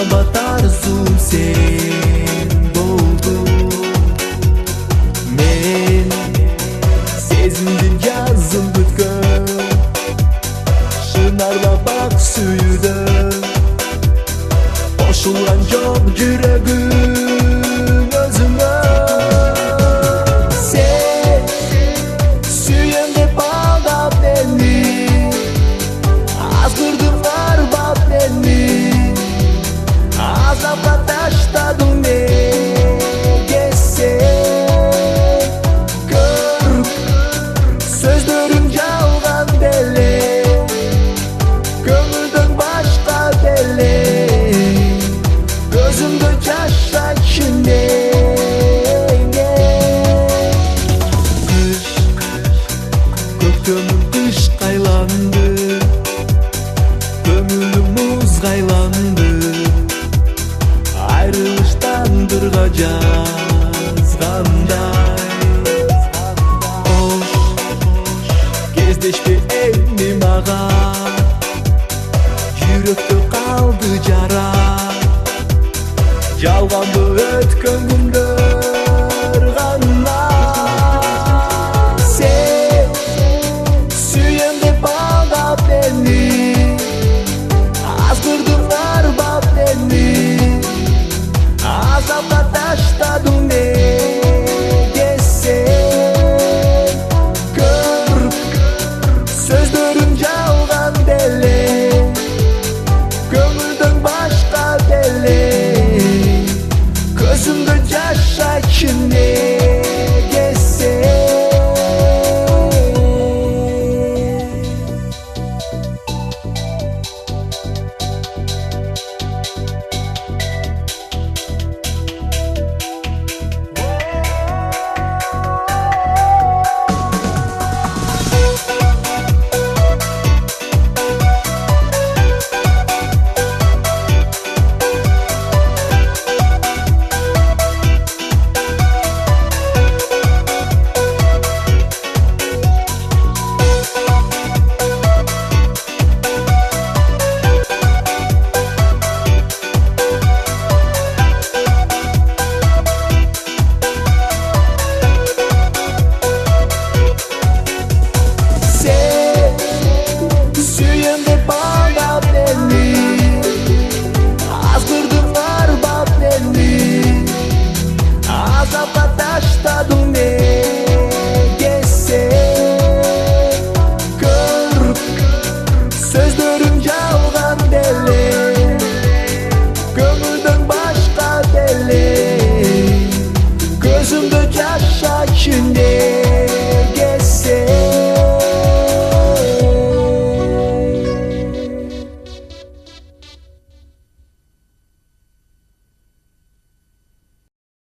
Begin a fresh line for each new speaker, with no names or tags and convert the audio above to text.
махаббат арзум сен болдуң. Мен сезимдин жазын бүткөн, шынарлап ак сүйүүдөн кошулган жок жүрөгүм өзүңө. Сен сүйем деп алдап мени, азгырдың арбап мени, азапка таштадың неге сен? Көрүп сөздөрүң жалган деле, көңүлдөн башка деле, көзүмдө жашачы неге? Кыш көктөмүн кышка айланды, көңүлүм музга айланды, айрылыштандырга жазгандай. Кош кездешпе эми мага, жүрөктө калды жара, жалганбы өткөн күндөр гана. Сен сүйем деп алдап мени, азгырдың арбап мени, азапка таштадың неге сен? Көрүп сөздөрүң жалган деле, көңүлдөн башка деле, көзүмдө жашачы неге сен? Сүйем деп алдап мени, азгырдың арбап мени, азапка таштадың неге сен? Көрүп сөздөрүң жалган деле, көңүлдөн башка деле, көзүмдө жашачы неге?